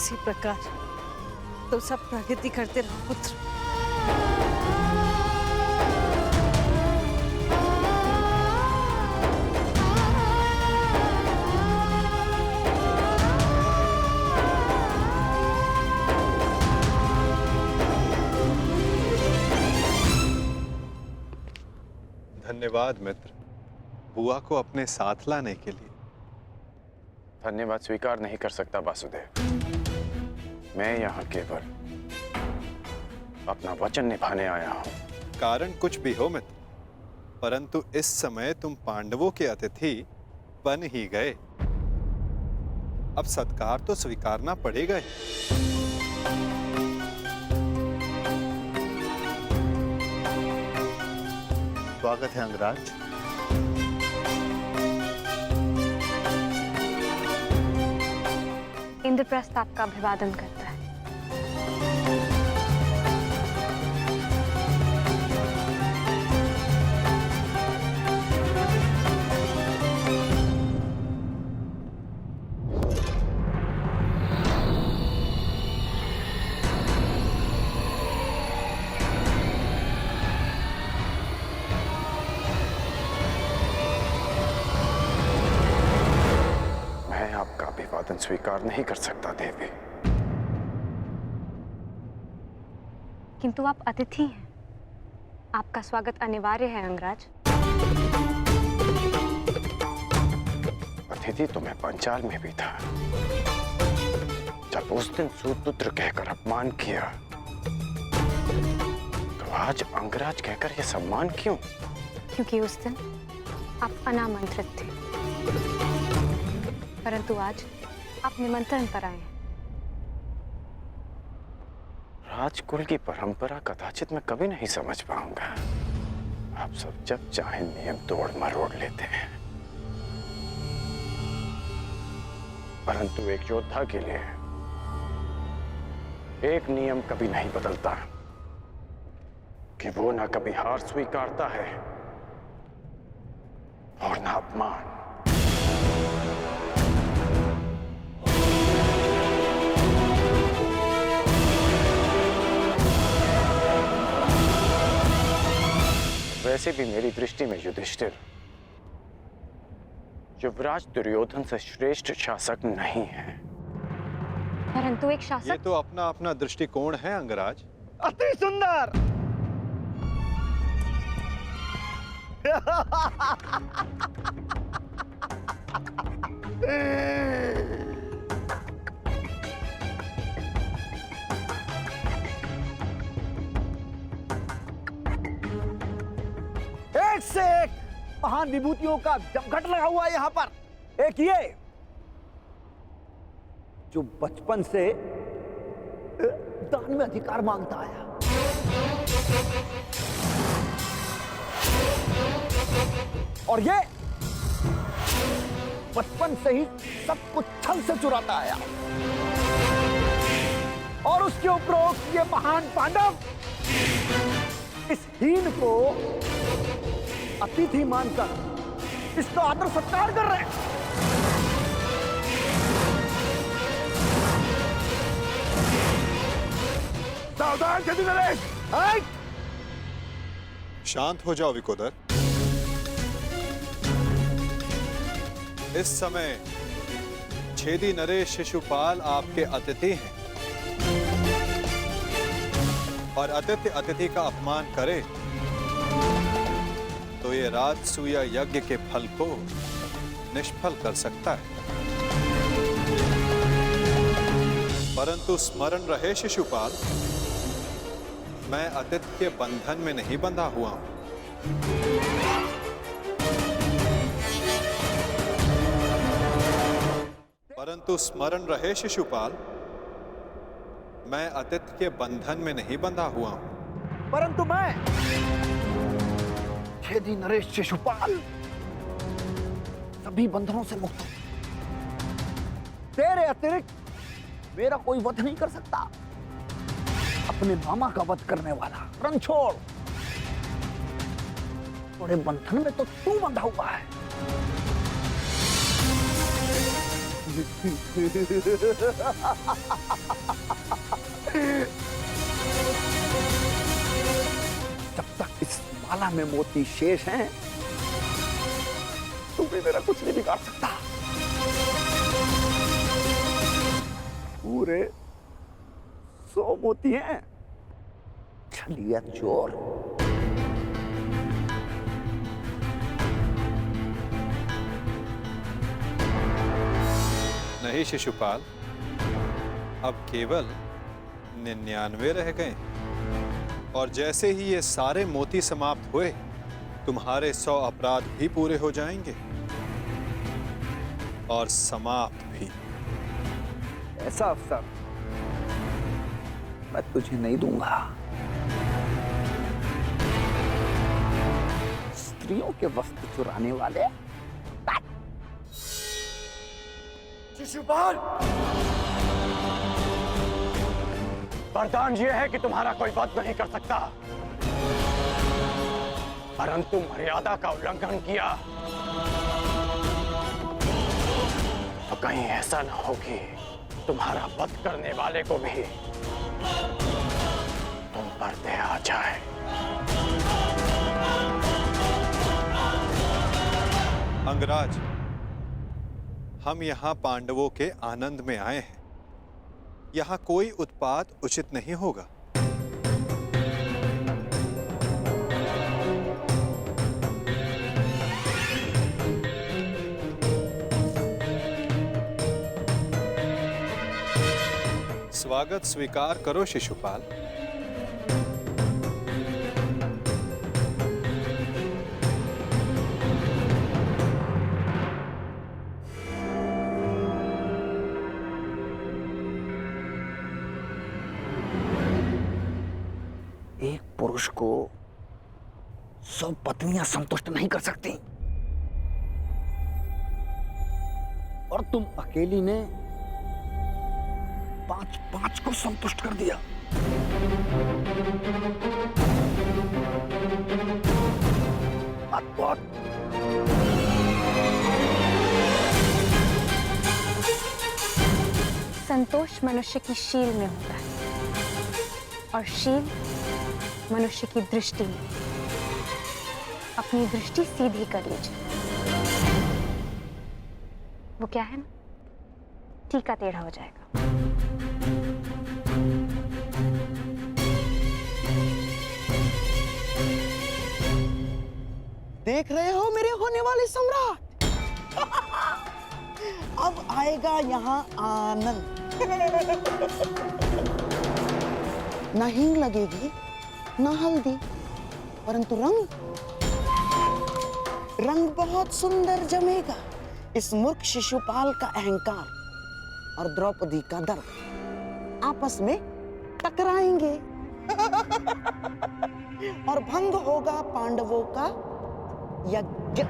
इसी प्रकार तो सब प्रगति करते रहो पुत्र। धन्यवाद मित्र, बुआ को अपने साथ लाने के लिए। धन्यवाद स्वीकार नहीं कर सकता वासुदेव। मैं यहाँ केवल अपना वचन निभाने आया हूँ। कारण कुछ भी हो मित्र, परंतु इस समय तुम पांडवों के अतिथि बन ही गए। अब सत्कार तो स्वीकारना पड़ेगा ही। स्वागत है अंगराज। इंद्रप्रस्थ आपका अभिवादन करता है। अभिवादन स्वीकार नहीं कर सकता देवी। किंतु आप अतिथि हैं, आपका स्वागत अनिवार्य है अंगराज। अतिथि तो मैं पंचाल में भी था। जब उस दिन सुपुत्र कहकर अपमान किया, तो आज अंगराज कहकर यह सम्मान क्यों? क्योंकि उस दिन आप अनामंत्रित थे, परंतु आज आप निमंत्रण पर आए हैं। राजकुल की परंपरा कदाचित मैं कभी नहीं समझ पाऊंगा। आप सब जब चाहे नियम तोड़ मरोड़ लेते हैं, परंतु एक योद्धा के लिए एक नियम कभी नहीं बदलता कि वो ना कभी हार स्वीकारता है और ना अपमान। वैसे भी मेरी दृष्टि में युधिष्ठिर युवराज दुर्योधन से श्रेष्ठ शासक नहीं है। परंतु एक ये शासक तो अपना अपना दृष्टिकोण है अंगराज। अति सुंदर। एक से एक महान विभूतियों का जमघट लगा हुआ है यहाँ पर। एक ये जो बचपन से दान में अधिकार मांगता आया, और ये बचपन से ही सब कुछ छल से चुराता आया, और उसके उपरोक्त ये महान पांडव इस हीन को अतिथि मानकर इसका आदर सत्कार कर रहे हैं। सावधान छेदी नरेश। शांत हो जाओ विकोदर। इस समय छेदी नरेश शिशुपाल आपके अतिथि हैं, और अतिथि अतिथि का अपमान करे तो ये राजसूय यज्ञ के फल को निष्फल कर सकता है। परंतु स्मरण रहे शिशुपाल, मैं अतिथि के बंधन में नहीं बंधा हुआ हूं। परंतु स्मरण रहे शिशुपाल, मैं अतिथि के बंधन में नहीं बंधा हुआ हूं। परंतु मैं छेदी नरेश शिशुपाल सभी बंधनों से मुक्त हूं। तेरे अतिरिक्त मेरा कोई वध नहीं कर सकता। अपने मामा का वध करने वाला रणछोड़, थोड़े बंधन में तो तू बंधा हुआ है। जब तक इस माला में मोती शेष हैं, तू भी मेरा कुछ नहीं बिगाड़ सकता। पूरे 100 मोती हैं। छलिया चोर। नहीं शिशुपाल, अब केवल 99 रह गए और जैसे ही ये सारे मोती समाप्त हुए, तुम्हारे 100 अपराध भी पूरे हो जाएंगे और समाप्त भी। ऐसा अवसर मैं तुझे नहीं दूंगा। स्त्रियों के वस्त्र चुराने वाले। शिशुपाल, वरदान यह है कि तुम्हारा कोई वध नहीं कर सकता, परंतु मर्यादा का उल्लंघन किया तो कहीं ऐसा न हो कि तुम्हारा वध करने वाले को भी तुम पर दया आ जाए। अंगराज, हम यहाँ पांडवों के आनंद में आए हैं। यहाँ कोई उत्पात उचित नहीं होगा। स्वागत स्वीकार करो शिशुपाल। एक पुरुष को 100 पत्नियां संतुष्ट नहीं कर सकती, और तुम अकेली ने 5 को संतुष्ट कर दिया। बहुत संतोष मनुष्य की शील में होता है और शील मनुष्य की दृष्टि में। अपनी दृष्टि सीधी कर लीजिए। वो क्या है ना, टीका टेढ़ा हो जाएगा। देख रहे हो मेरे होने वाले सम्राट? अब आएगा यहाँ आनंद। न हींग लगेगी, न हल्दी, परंतु रंग बहुत सुंदर जमेगा। इस मूर्ख शिशुपाल का अहंकार और द्रौपदी का दर्प आपस में टकराएंगे और भंग होगा पांडवों का यज्ञ।